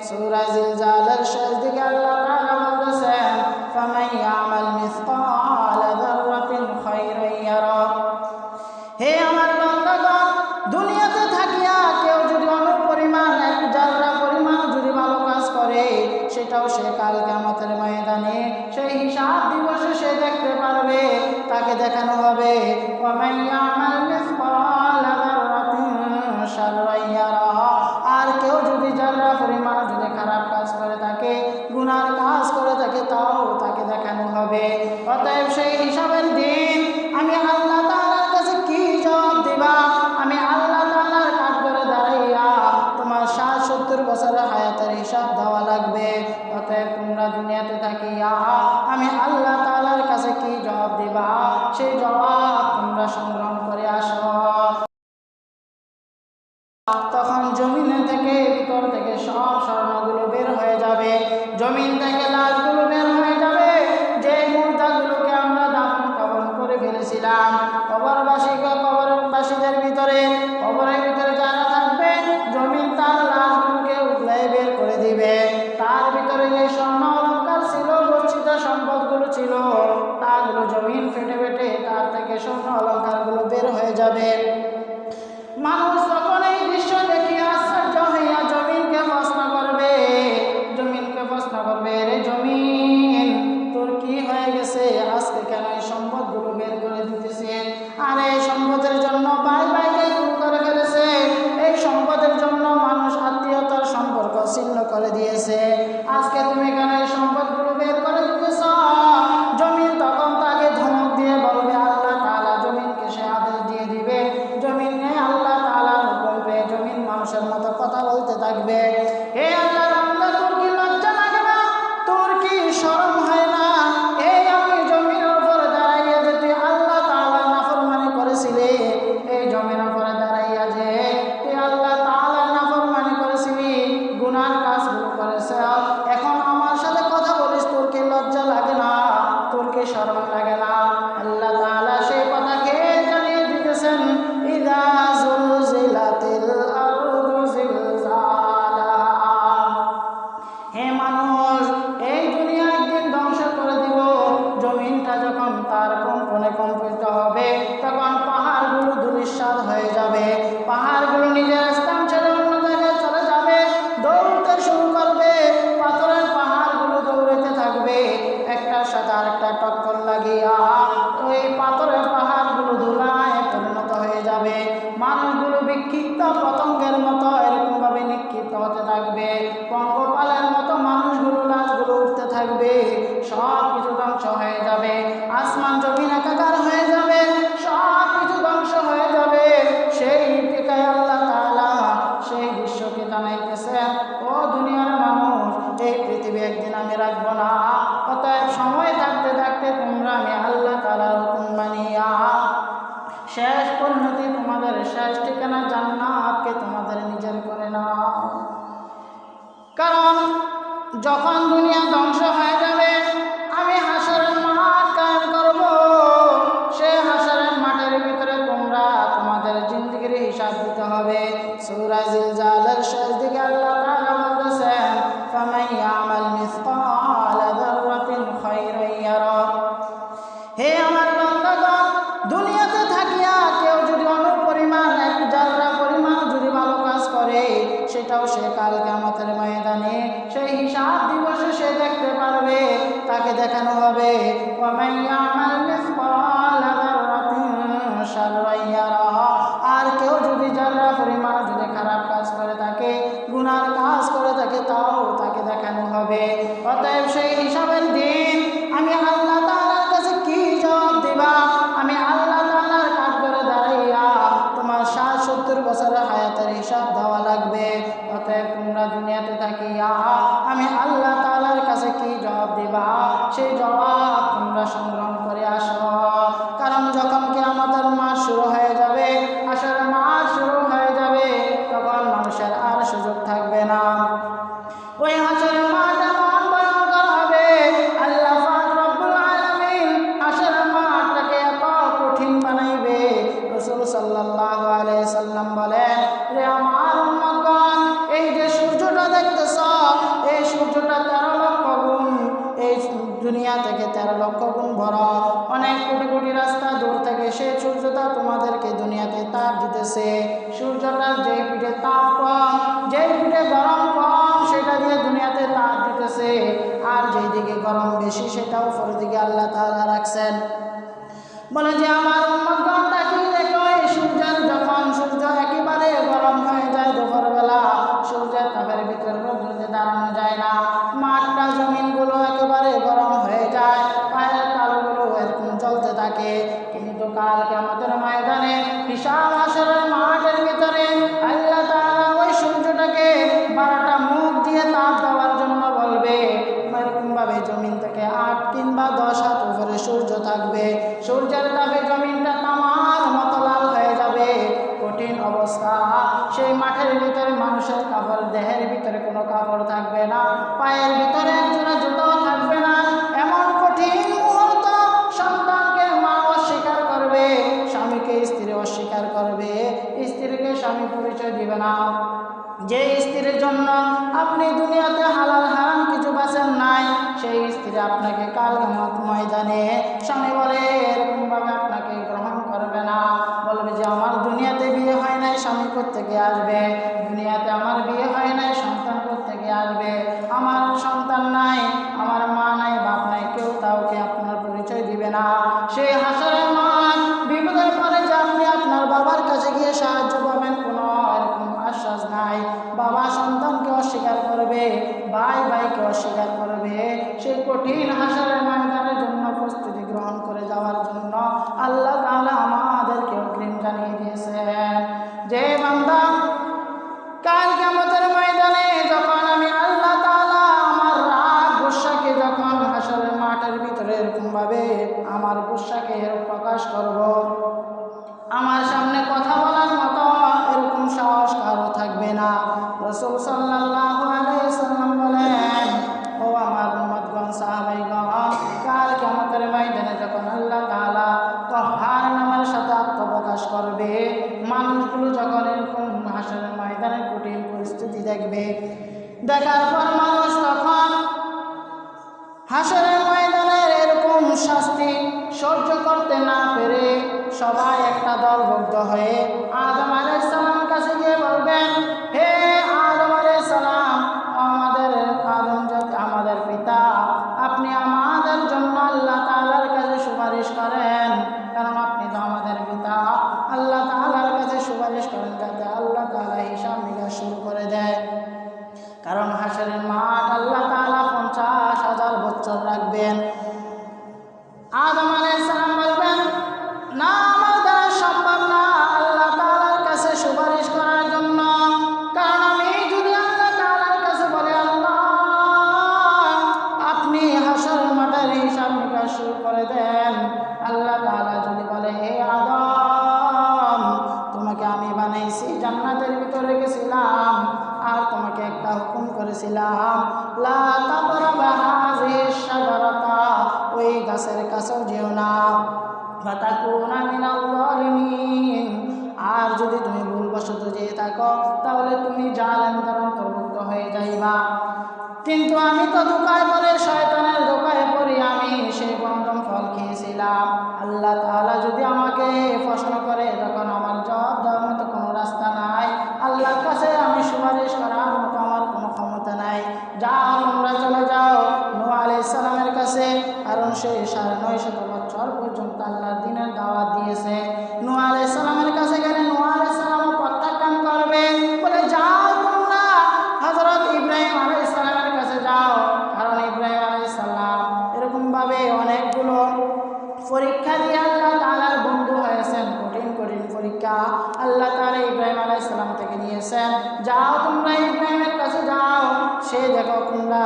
সূরা জিলজালের শেষ দিকে আল্লাহ তাআলা বলতেছেন ফামান ইয়ামাল মিসকালা যাররাতিন খায়রান ইয়ারা। হে আমার বান্দাগণ, দুনিয়াতে থাকিয়া কেউ যদি অনুপরিমাণ এক জাররা পরিমাণ যদি ভালো কাজ করে, সেটাও সে কাল কিয়ামতের ময়দানে সেই হিসাব দিবসে সে দেখতে পারবে, তাকে দেখানো হবে। ওয়ামান ইয়ামাল মিসকালা যাররাতিন শাররান ইয়ারা। আর কেউ যদি জাররা পরিমাণ যদি খারাপ কাজ করে থাকে, গুনার কাজ করে থাকে, তাও তাকে দেখানো হবে। অতএব সেই হিসাবের দিন আমি আল্লাহ তাআলার কাছে কি জবাব দিবা? আমি আল্লাহ তাআলার কাঠগড়ে দাঁড়াইয়া তোমার 60-70 বছরের হায়াতের হিসাব দেওয়া লাগবে। অতএব তোমরা দুনিয়াতে থাকিয়া আমি আল্লাহ তাআলার কাছে কি জবাব দিবা, সেই জবাব তোমরা সংগ্রহ করে আসো। তখন জমিন থেকে ভিতর থেকে সব স্বর্ণগুলো বের হয়ে যাবে, জমিন থেকে লাশগুলো বের হয়ে যাবে, যে মুর্দাগুলোকে আমরা দাফন কাফন করে ফেলেছিলাম। কবরবাসীদের ভিতরে, কবরের ভিতরে যারা থাকবে, জমিন তার লাশগুলোকে উঠলাই বের করে দিবে। তার ভিতরে যে স্বর্ণ অলঙ্কার ছিল, গচ্ছিত সম্পদগুলো ছিল, তাগুলো জমিন ফেটে ফেটে তার থেকে স্বর্ণ অলঙ্কারগুলো বের হয়ে যাবে। মানুষ তখন এই দৃশ্য দেখে আশ্চর্য হইয়া জমিনকে প্রশ্ন করবে, রে জমিন, তোর কি হয়ে গেছে? আজকে কেন এই সম্পদগুলো বের করে দিতেছে? আর এই সম্পদের জন্য ভাই ভাইকে খুন করে ফেলেছে, এই সম্পদের জন্য মানুষ আত্মীয়তার সম্পর্ক ছিন্ন করে দিয়েছে। আজকে তুমি কেন এই সম্পদগুলো বের করে দিতেছ? জমিন তখন তাকে ধমক দিয়ে বলবে, আল্লাহ তাআলা জমিনকে সে আদেশ দিয়ে দিবে, জমিন আল্লাহ তাআলার হুকুম পেয়ে জমিন মানুষের মতো কথা বলতে থাকবে। হে আল্লাহর বান্দা, তোর কি লজ্জা লাগে না? তোর কি শরম হয় না? এই আমি জমিনের উপরে দাঁড়াইয়া যে তুই আল্লাহ তাআলার নাফরমানি করেছিলি, এই জমিনের উপরে দাঁড়াইয়া যে তুই আল্লাহ তাআলার নাফরমানি করেছিলি, গুনার কাজগুলো করেছ, এখন আমার সাথে কথা বলিস, তোর কি লজ্জা লাগে না? তোর কি শরম লাগে না? আল্লাহ তাআলা সেই কথাকে জানিয়ে দিতেছেন, ইযা যুলজিলাতিল আরদু জিলজালাহা। হে মানুষ, এই দুনিয়া একদিন ধ্বংস করে দিব। জমিনটা যখন তার কম্পনে কম্পিত হবে, তখন পাহাড়গুলো ধূলিসাৎ হয়ে যাবে, পাহাড়গুলো নিজের স্থান ছেড়ে অন্য জায়গায় চলে যাবে, দৌড়তে শুরু করবে, পাথরের পাহাড়গুলো দৌড়াতে থাকবে, একটার সাথে আরেকটা টক্কর লাগিয়া ওই পাথরের পাহাড়গুলো ধুলায় পরিণত হয়ে যাবে। মানুষগুলো বিক্ষিপ্ত পতঙ্গের মতো এরকম ভাবে নিক্ষিপ্ত হতে থাকবে, পঙ্গপালের মতো মানুষগুলো লাশগুলো উঠতে থাকবে, সব কিছু ধ্বংস হয়ে যাবে, আসমান জমিন একাকার হয়ে যাবে, সব কিছু ধ্বংস হয়ে যাবে। সেই দিকে আল্লাহ তাআলা সেই দৃশ্যকে জানাইতেছেন, ও দুনিয়ার মানুষ, এই পৃথিবী একদিন আমি রাখবো না। অতএব সময় থাকতে থাকতে তোমরা আমি আল্লাহ তাআলার হুকুম মানিয়া শেষ পরিণতি, তোমাদের শেষ ঠিকানা জান্নাতকে তোমাদের নিজের করে নাও। কারণ যখন দুনিয়া ধ্বংস হয়ে যাবে, আমি হাসরের মাঠ কায়েম করব। সেই হাসরের মাঠের ভিতরে তোমরা তোমাদের জিন্দেগির হিসাব দিতে হবে। সূরা জিলজালের শেষ দিকে আল্লাহ তাআলা বলতেছেন, ফামান ইয়ামাল মিসকালা যাররাতিন খায়রান ইয়ারা। হে আমার বান্দাগণ, দুনিয়াতে থাকিয়া কেউ যদি অনুপরিমাণ এক জাররা পরিমাণ যদি ভালো কাজ করে, সেটাও সে কাল কিয়ামতের ময়দানে সেই হিসাব দিবসে সে দেখতে পারবে, তাকে দেখানো হবে। ওয়ামান ইয়ামাল মিসকালা যাররাতিন শাররান ইয়ারা। আর কেউ যদি জাররা পরিমাণ যদি খারাপ কাজ করে থাকে, গুনার কাজ করে থাকে, তাও তাকে দেখানো হবে। অতএব সেই হিসাবের দিন আমি আল্লাহ তাআলার কাছে কি জবাব দিবা? আমি আল্লাহ তাআলার কাঠগড়ে দাঁড়াইয়া তোমার 60-70 বছরের হায়াতের হিসাব দেওয়া লাগবে। অতএব তোমরা দুনিয়াতে থাকিয়া আমি আল্লাহ তাআলার কাছে কি জবাব দিবা, সেই জবাব তোমরা সংগ্রহ করে আসো। কারণ যখন কিয়ামতের মাঠ শুরু হয়ে যাবে, হাসরের মাঠ শুরু হয়ে যাবে, তখন মানুষের আর সুযোগ থাকবে না। ওই হাসরের মাঠ এমন ভয়ঙ্কর হবে, আল্লাহ পাক রব্বুল আলামিন হাসরের মাঠটাকে এত কঠিন বানাইবে। রাসূল সাল্লাল্লাহু আলাইহি সাল্লাম বলেন, রে আমার উম্মতগণ, এই যে সূর্যটা দেখতেছ, গরম বেশি সেটাও উপরের দিকে আল্লাহ তাআলা রাখছেন। বলে যে আমার উম্মতগণ তাকিয়ে দেখো, এই সূর্য একেবারে গরম হয়ে যায় দুপুরবেলা, সূর্যের তাপের ভিতরে রোদ্রে দাঁড়ানো যায় না, মাঠটা জমিনগুলো একেবারে গরম হয়ে যায়, পায়ের তালুগুলো এরকম জ্বলতে থাকে। কিন্তু কাল কিয়ামতের ময়দানে বিশাল হাশরের মাঠের ভিতরে আল্লাহ তাআলা ওই সূর্যটাকে 12টা মুখ দিয়ে তাপ দেওয়ার জন্য বলবে। এরকমভাবে জমিন থেকে 8 কিংবা 10 হাত উপরে সূর্য থাকবে, সূর্যের তাপে জমিনটা তামার মতো লাল হয়ে যাবে, কঠিন অবস্থা। সেই মাঠের ভিতরে মানুষের কাপড়, দেহের ভিতরে কোনো কাপড় থাকবে না, পায়ের ভিতরে একজোড়া জুতাও থাকবে না। এমন কঠিন মুহূর্ত, সন্তানকে মা অস্বীকার করবে, স্বামীকে স্ত্রী অস্বীকার করবে, স্ত্রীকে স্বামী পরিচয় দিবে না। যে স্ত্রীর জন্য আপনি দুনিয়াতে হালাল হারাম কিছু বাঁচেন নাই, সেই স্ত্রী আপনাকে কাল কিয়ামত ময়দানে স্বামী বলে এরকমভাবে আপনাকে গ্রহণ করবে না, বলবে যে আমার দুনিয়াতে বিয়ে হয় নাই, স্বামী কোত্থেকে আসবে, দুনিয়াতে আমার বিয়ে হয় নাই, সন্তান কোত্থেকে আসবে, আমার সন্তান নাই, আমার মা নাই, বাপ নাই, কেউ কাউকে আপনার পরিচয় দিবে না। সেই হাসরের মাঠ, বিপদের পরে যে আপনি আপনার বাবার কাছে গিয়ে সাহায্য পাবেন, কোনো এরকম আশ্বাস নাই। বাবা সন্তানকে অস্বীকার করবে, ভাই ভাইকে অস্বীকার করবে। সেই কঠিন হাসরের ময়দানের জন্য প্রস্তুতি গ্রহণ করে যাওয়ার জন্য আল্লাহ তাআলা আমাদেরকে অগ্রিম জানিয়ে দিয়েছেন যে বান্দা, কাল কিয়ামতের ময়দানে যখন আমি আল্লাহ তাআলা আমার রাগ গুসাকে যখন হাসরের মাঠের ভিতরে এরকমভাবে আমার গুসাকে প্রকাশ করব, আমার সামনে কথা বলার মতো এরকম সাহস কারো থাকবে না। রাসূল সাল্লাল্লাহু আলাইহি ওয়াসাল্লাম বলেন, ও আমার উম্মতগণ, সাহাবাইগণ, কাল কিয়ামতের ময়দানে যখন আল্লাহ তাআলা কাহ্হার নামের সাথে আত্মপ্রকাশ করবে, মানুষগুলো যখন এরকম হাসরের ময়দানে কঠিন পরিস্থিতি দেখবে, দেখার পর মানুষ তখন হাসরের ময়দানের এরকম শাস্তি সহ্য করতে না পেরে সবাই একটা দলবদ্ধ হয়ে আদম আলাইহিস সালামের কাছে গিয়ে বলবেন, হে আদম আলাইহিস সালাম, আমাদের পিতা, আপনি আমাদের জন্য আল্লাহ তাআলার কাছে সুপারিশ করেন, কারণ আপনি তো আমাদের পিতা। আল্লাহ তাআলার কাছে সুপারিশ করেন যাতে আল্লাহ তাআলা হিসাব নিকাশ শুরু করে দেয়, কারণ হাসরের মাঠ আল্লাহ তাআলা 50,000 বছর রাখবেন। আদম আলাইহিস সালাম বলবেন, না, আমার দ্বারা সম্ভব না আল্লাহ তাআলার কাছে সুপারিশ করার জন্য, কারণ আমি যদি আল্লাহ তাআলার কাছে বলে, আল্লাহ আপনি হাসরের মাঠের হিসাব নিকাশ শুরু করে দেন, আল্লাহ তাআলা যদি বলে, হে আদম, তোমাকে আমি বানাইছি, জান্নাতের ভিতরে রেখেছিলাম, আর তোমাকে একটা হুকুম করেছিলাম, লা তাকরাবা হাযিহিশ শাজারাতা, ওই গাছের কাছেও যেও না, ফাতাকুনা মিনাল যালিমিন, আর যদি তুমি ভুলবশত যেয়ে থাকো তাহলে তুমি জালেমদের অন্তর্ভুক্ত হয়ে যাইবা। কিন্তু আমি তো ধোঁকায় পড়ে, শয়তানের ধোঁকায় পড়ে আমি সেই গন্ধম ফল খেয়েছিলাম। আল্লাহ তাআলা যদি আমাকে প্রশ্ন করে, তখন আমার জবাব দেওয়ার মতো কোনো রাস্তা নাই, আল্লাহর কাছে আমি সুপারিশ করার মতো আমার কোনো ক্ষমতা নাই। যাও, তোমরা চলে যাও নূহ আলাইহিস সালামের কাছে, কারণ সে 950 বছর পর্যন্ত আল্লাহর দ্বীনের দাওয়াত দিয়েছে। নূহ আলাইহিস সালামের কাছে গেলে নূহ আলাইহিস সালামও প্রত্যাখ্যান করবে, বলে যাও তোমরা হযরত ইব্রাহিম আলাইহিস সালামের কাছে যাও, কারণ ইব্রাহিম আলাইহিস সালাম এরকমভাবে অনেকগুলো পরীক্ষা দিয়ে আল্লাহ তাআলার বন্ধু হয়েছেন, কঠিন কঠিন পরীক্ষা আল্লাহ তাআলা ইব্রাহিম আলাইহিস সালাম থেকে নিয়েছেন। যাও তোমরা ইব্রাহিমের কাছে যাও, সে দেখো তোমরা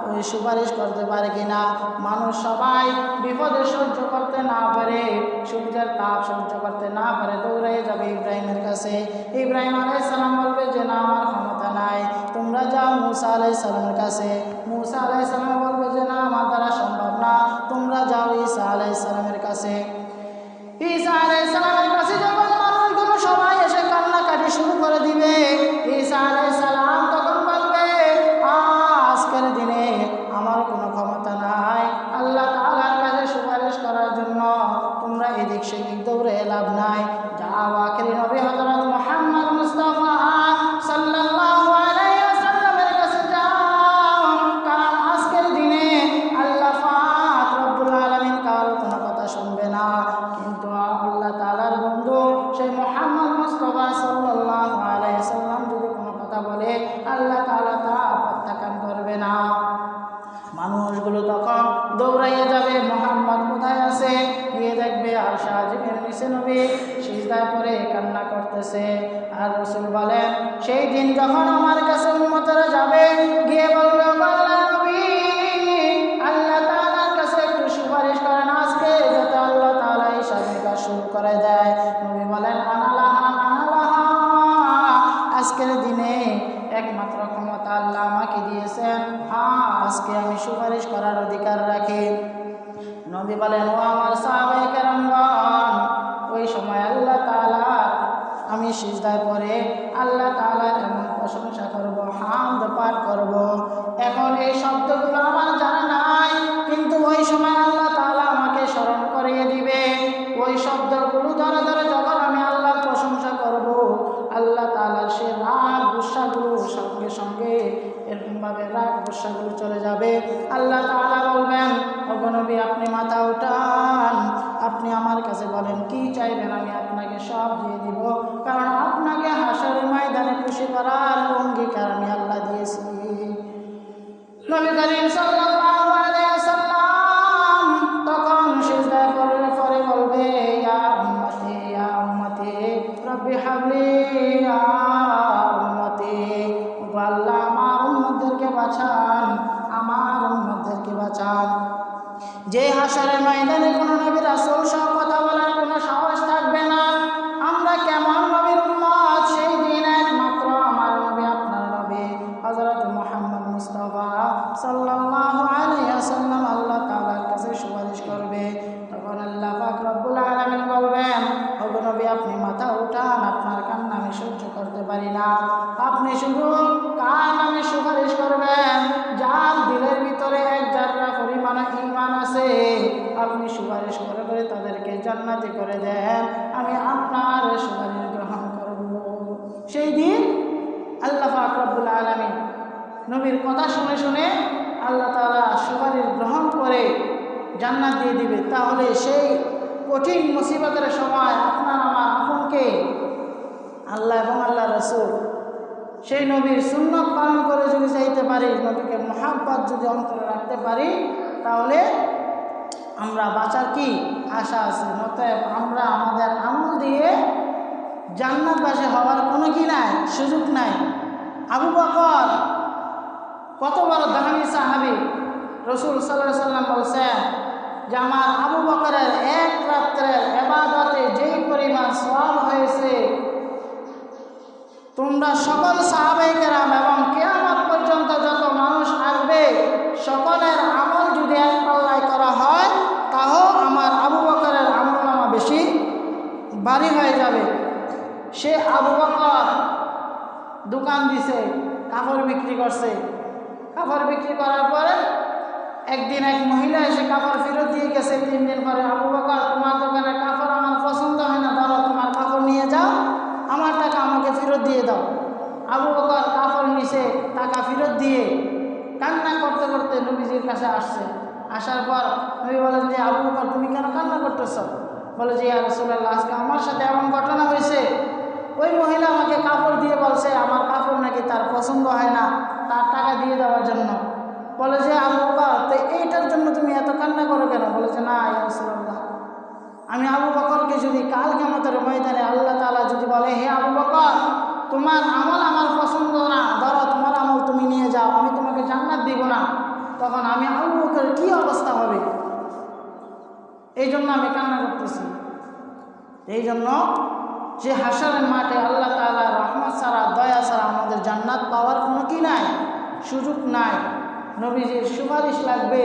ওই সুপারিশ করতে পারে কিনা। মানুষ সবাই বিপদে সহ্য করতে না পারে, সূর্যের তাপ সহ্য করতে না পারে, দৌড়ে যাবে ইব্রাহিমের কাছে। ইব্রাহিম আলাইহিস সালাম বলবে যে না, আমার ক্ষমতা নাই, তোমরা যাও মূসা আলাইহিস সালামের কাছে। মূসা আলাইহিস সালাম বলবে যে না, আমার দ্বারা সম্ভব না, তোমরা যাও ঈসা আলাইহিস সালামের কাছে। ঈসা আলাইহিস সালামের কাছে যখন মানুষগুলো সবাই এসে কান্নাকাটি শুরু করে দিবে, ঈসা আলাইহিস সালাম তখন বলবে, আজকের দিনে আমার কোনো ক্ষমতা নাই আল্লাহ তাআলার কাছে সুপারিশ করার জন্য, তোমরা এদিক সেদিক দৌড়ে লাভ নাই। যাও আখিরি নবী হযরত মুহাম্মদ মুস্তাফা সাল্লাল্লাহু আলাইহি ওয়াসাল্লামের কাছে যাও, কারণ আজকের দিনে আল্লাহ দিন যখন আমার কাছে উম্মতরা যাবে, গিয়ে বলবে আল্লাহ নবী, আল্লাহ তাআলার কাছে একটু সুপারিশ করেন আজকে যাতে আল্লাহ তাআলা হিসাবের কাজ শুরু করে দেয়। নবী বলেন আনালাহা আনালাহা, আজকের দিনে একমাত্র ক্ষমতা আল্লাহ আমাকে দিয়েছেন, হ্যাঁ আজকে আমি সুপারিশ করার অধিকার রাখি। নবী বলেন ও আমার সাহাবায়ে কেরামগণ, ওই সময় আল্লাহ তাআলা আমি সিজদায় পড়ে আল্লাহ তাআলার এমন প্রশংসা করব, হামদ পাঠ করব। এখন এই শব্দগুলো আমার জানা নাই, কিন্তু ওই সময় আল্লাহ তাআলা আমাকে স্মরণ করিয়ে দিবে। ওই শব্দগুলো ধরে ধরে যখন আমি আল্লাহর প্রশংসা করব, আল্লাহ তাআলার সে রাগ গুসাগুলো সঙ্গে সঙ্গে এরকমভাবে রাগ গুসাগুলো চলে যাবে। আল্লাহ তাআলা বলবেন ওগো নবী আপনি মাথা উঠান, আপনি আমার কাছে বলেন কি চাইবেন, আমি আপনাকে সব দিয়ে দিব, কারণ আপনাকে হাসরের ময়দানে খুশি করার অঙ্গীকার আমি আল্লাহ দিয়েছি। নবী করিম সাল্লাল্লাহু আলাইহি ওয়াসাল্লাম তখন সিজদায় পড়ে বলবে ইয়া উম্মতি রব্বি হাবলি ইয়া উম্মতি, আল্লাহ আমার উম্মতদেরকে বাঁচান, আমার উম্মতদেরকে বাঁচান। যে হাসরের ময়দানে কোনো নবী রাসূল সহ কথা বলার কোনো সাহস থাকবে না, আমরা কেমন নবীর উম্মত, সেই দিন একমাত্র আমার নবী আপনার নবী হযরত মুহাম্মদ মুস্তাফা সাল্লাল্লাহু আলাইহি ওয়াসাল্লাম আল্লাহ তাআলার কাছে সুপারিশ করবে। তখন আল্লাহ পাক রব্বুল আলামিন বলবেন ওগো নবী আপনি মাথা উঠান, আপনার কান্না আমি সহ্য করতে পারি না, আপনি শুধু কার নামে সুপারিশ করবেন, যার দিলের ভিতরে এক জাররা পরিমাণ ঈমান আছে, আপনি সুপারিশ করে করে তাদেরকে জান্নাতি করে দেন, আমি আপনার সুপারিশ গ্রহণ করব। সেই দিন আল্লাহ পাক রব্বুল আলামিন নবীর কথা শুনে শুনে আল্লাহ তাআলা সুপারিশ গ্রহণ করে জান্নাত দিয়ে দিবে। তাহলে সেই কঠিন মুসিবতের সময় আপনার আমার আপনকে আল্লাহ এবং আল্লাহ রাসূল সেই নবীর সুন্নাত পালন করে যদি চাইতে পারি, নবীকে মহাব্বত যদি অন্তরে রাখতে পারি, তাহলে আমরা বাঁচার কি আশা আছে। অতএব আমরা আমাদের আমল দিয়ে জান্নাতবাসী হওয়ার কোনো কি নাই, সুযোগ নাই। আবু বকর কত বড় দামি সাহাবী, রাসূল সাল্লাল্লাহু আলাইহি সাল্লাম বলছেন যে আমার আবু বকরের এক রাত্রের ইবাদতে যেই পরিমাণ সওয়াব হয়েছে, তোমরা সকল সাহাবায়ে কেরাম এবং কিয়ামত পর্যন্ত যত মানুষ আসবে সকলের আমল যদি এক পাল্লায় করা হয়, তাও আমার আবু বকরের আমলনামা বেশি ভারী হয়ে যাবে। সে আবু বকর দোকান দিছে, কাপড় বিক্রি করছে, কাপড় বিক্রি করার পরে একদিন এক মহিলা এসে কাপড় ফেরত দিয়ে গেছে। 3 দিন পরে আবু বকর তোমার দোকানের কাপড় আমার পছন্দ হয় না, ধরো তোমার কাপড় নিয়ে যাও, আমার টাকা আমাকে ফেরত দিয়ে দাও। আবু বকর কাপড় নিছে, টাকা ফেরত দিয়ে কান্না করতে করতে নবীজির কাছে আসছে। আসার পর নবী বলেন যে আবু বকর তুমি কেন কান্না করতেছ? বলে যে ইয়া রাসূলুল্লাহ আজকে আমার সাথে এমন ঘটনা হয়েছে, ওই মহিলা আমাকে কাপড় দিয়ে বলছে আমার কাপড় নাকি তার পছন্দ হয় না, তার টাকা দিয়ে দেওয়ার জন্য। বলে যে আবু বকর তো এইটার জন্য তুমি এত কান্না করো কেন? বলেছে না ইয়া রাসূলুল্লাহ, আমি আবু বকরকে যদি কাল কিয়ামতের ময়দানে আল্লাহ তাআলা যদি বলে হে আবু বকর তোমার আমল আমার পছন্দ না, ধরো তোমার আমল তুমি নিয়ে যাও, আমি তোমাকে জান্নাত দিব না, তখন আমি আবু বকরের কি অবস্থা হবে? এই জন্য আমি কান্না করতেছি। এই জন্য যে হাসরের মাঠে আল্লাহ তাআলা রহমত ছাড়া দয়া ছাড়া আমাদের জান্নাত পাওয়ার কোনো কি নাই, সুযোগ নাই। নবীজির সুপারিশ লাগবে,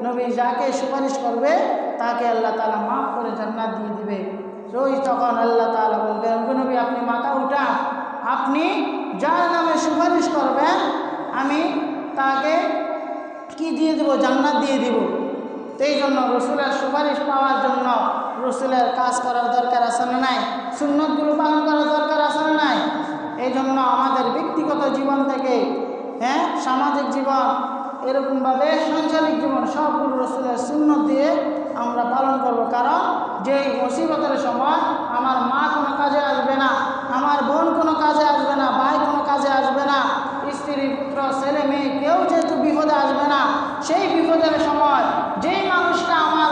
নবী যাকে সুপারিশ করবে তাকে আল্লাহ তাআলা মাফ করে জান্নাত দিয়ে দিবে। ওই তখন আল্লাহ তাআলা বলবেন নবী আপনি মাথা উঠান, আপনি যার নামে সুপারিশ করবেন আমি তাকে কি দিয়ে দেব? জান্নাত দিয়ে দিব। এই জন্য রসুলের সুপারিশ পাওয়ার জন্য রসুলের কাজ করার দরকার আছে না নাই? সুন্নতগুলো পালন করার দরকার আছে না নাই? এই জন্য আমাদের ব্যক্তিগত জীবন থেকে সামাজিক জীবন এরকমভাবে সাংসারিক জীবন সবগুলো রসুলের সুন্নত দিয়ে আমরা পালন করব। কারণ যেই মুসিবতের সময় আমার মা কোনো কাজে আসবে না, আমার বোন কোনো কাজে আসবে না, ভাই কোনো কাজে আসবে না, স্ত্রী পুত্র ছেলে মেয়ে কেউ যেহেতু বিপদে আসবে না, সেই বিপদের সময় যেই মানুষটা আমার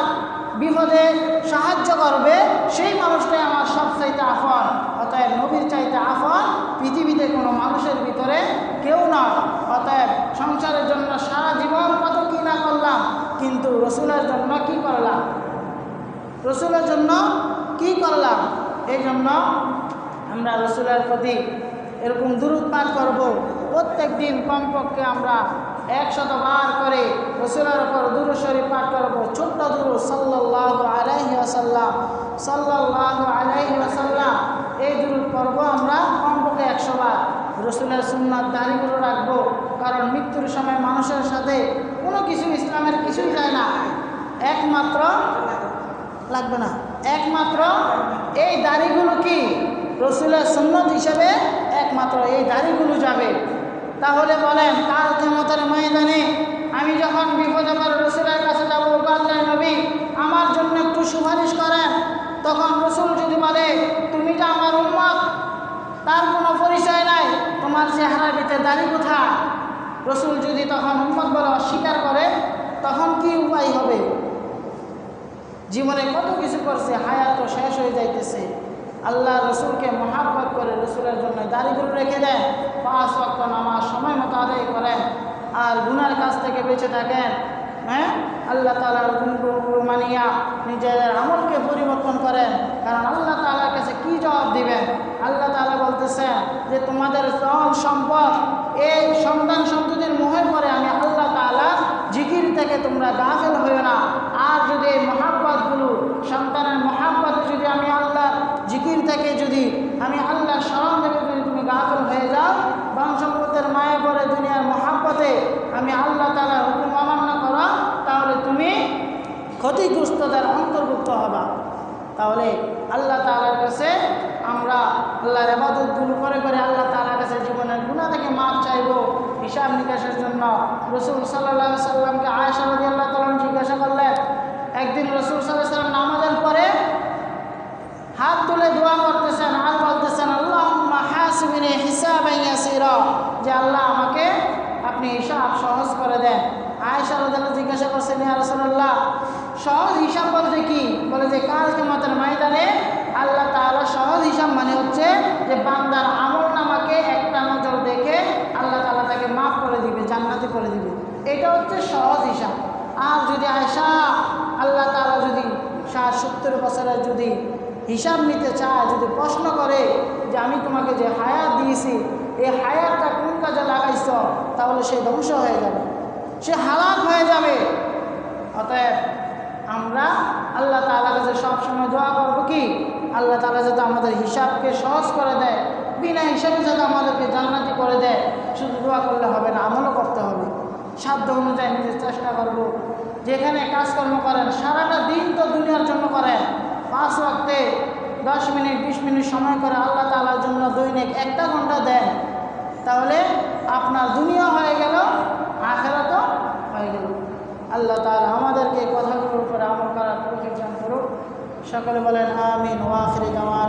বিপদে সাহায্য করবে সেই মানুষটাই আমার সবচাইতে আপন। অতএব নবীর চাইতে আপন পৃথিবীতে নিজে কোনো মানুষের ভিতরে কেউ নয়। অতএব সংসারের জন্য সারা জীবন কত কি না করলাম, কিন্তু রসুলের জন্য কি করলাম? রসুলের জন্য কি করলাম? এই জন্য আমরা রসুলের প্রতি এরকম দুরূদ পাঠ করব। প্রত্যেক দিন কমপক্ষে আমরা 100 বার করে রসুলের উপর দুরূদ শরীফ পাঠ করব। ছোট্ট দুরূদ সাল্লাল্লাহু আলাইহি ওয়াসাল্লাম, সাল্লাল্লাহু আলাইহি ওয়াসাল্লাম, এই দুরূদ পড়ব আমরা কমপক্ষে 100 বার। রসুলের সুন্নাত দাড়িগুলো রাখবো, কারণ মৃত্যুর সময় মানুষের সাথে কোনো কিছু ইসলামের কিছুই যায় না, একমাত্র লাগবে না, একমাত্র এই দাড়িগুলো কি রসুলের সুন্নত হিসেবে একমাত্র এই দাড়িগুলো যাবে। তাহলে বলেন, কাল কিয়ামতের ময়দানে আমি যখন বিপদে পড়ে রসুলের কাছে যাবো, আল্লাহ নবী আমার জন্য একটু সুপারিশ করেন, তখন রসুল যদি বলে তুমি যে আমার উম্মত, তার কোনো পরিচয় নাই, তোমার চেহারার ভিতরে দাড়ি কোথায়? রসুল যদি তখন উম্মত বলে অস্বীকার করে, তখন কি উপায় হবে? জীবনে কত কিছু করছে, হায়াত তো শেষ হয়ে যাইতেছে। আল্লাহ রসুলকে মহাব্বত করে রসুলের জন্য দাড়িগুলো রেখে দেন, 5 ওয়াক্ত নামাজ সময় মতো আদায় করেন, আর গুনার কাছ থেকে বেঁচে থাকেন। হ্যাঁ, আল্লাহ তাআলার গুণগুলো মানিয়া নিজের আমলকে পরিবর্তন করেন, কারণ আল্লাহ তাআলার কাছে কি জবাব দিবেন? আল্লাহ তাআলা বলতেছেন যে তোমাদের ধন সম্পদ এই সন্তান সন্ততির মোহে পড়ে আমি আল্লাহ তাআলা জিকির থেকে তোমরা গাফেল হইও না। আর যদি এই মহাব্বতগুলো, সন্তানের মহাব্বতে যদি আমি আল্লাহ জিকির থেকে যদি আমি আল্লাহ স্মরণ থেকে যদি তুমি গাফেল হয়ে যাও, ধন সম্পদের মায়ে পড়ে দুনিয়ার মহাব্বতে আমি আল্লাহ তাআলার হুকুম অমান্য করো, তাহলে তুমি ক্ষতিগ্রস্তদের অন্তর্ভুক্ত হবা। তাহলে আল্লাহ তাআলার কাছে আমরা আল্লাহর ইবাদতগুলো করে করে আল্লাহ তাআলার কাছে জীবনের গুনাহ থেকে মাফ চাইব, হিসাব নিকাশের জন্য। রসুল সাল্লাল্লাহু আলাইহি সাল্লামকে আয়েশা রাদিয়াল্লাহু তাআলা জিজ্ঞাসা করলেন, একদিন রসুল সাল্লাল্লাহু আলাইহি সাল্লাম নামাজের পরে হাত তুলে দোয়া করতেছেন আর বলতেছেন, আল্লাহুম্মা হাসিবনি হিসাবান ইয়াসীরা, যে আল্লাহ আমাকে আপনি হিসাব সহজ করে দেন। আয়েশা রাদিয়াল্লাহু জিজ্ঞাসা করছেন, ইয়া রাসূলুল্লাহ সহজ হিসাব বলতে কি? বলে যে কাল কিয়ামতের ময়দানে আল্লাহ তাআলা সহজ হিসাব মানে হচ্ছে যে বান্দার আমলনামাকে একটা নজর দেখে আল্লাহ তাআলা তাকে মাফ করে দিবে, জান্নাতি করে দিবে, এটা হচ্ছে সহজ হিসাব। আর যদি আয়েশা আল্লাহ তাআলা যদি 60-70 বছরের যদি হিসাব নিতে চায়, যদি প্রশ্ন করে যে আমি তোমাকে যে হায়াত দিয়েছি এই হায়াতটা কোন কাজে লাগাইছ, তাহলে সে ধ্বংস হয়ে যাবে, সে হালাক হয়ে যাবে। অতএব আমরা আল্লাহ তাআলার কাছে সবসময় দোয়া করব কি আল্লাহ তাআলা যাতে আমাদের হিসাবকে সহজ করে দেয়, বিনা হিসাবে যাতে আমাদেরকে জান্নাতি করে দেয়। শুধু দোয়া করলে হবে না, আমলও করতে হবে। সাধ্য অনুযায়ী নিজের চেষ্টা করব। যেখানে কাজকর্ম করেন সারাটা দিন তো দুনিয়ার জন্য করেন, 5 ওয়াক্তে 10 মিনিট 20 মিনিট সময় করে আল্লাহ তাআলার জন্য দৈনিক 1 ঘন্টা দেন, তাহলে আপনার দুনিয়া হয়ে গেল, আখিরাতও হয়ে গেল। আল্লাহ তাআলা আমাদেরকে এই কথাগুলোর উপরে আমল করার তৌফিক দান করুন। সকলে বলেন আমিন। ওয়া আখিরু দাওয়ানা।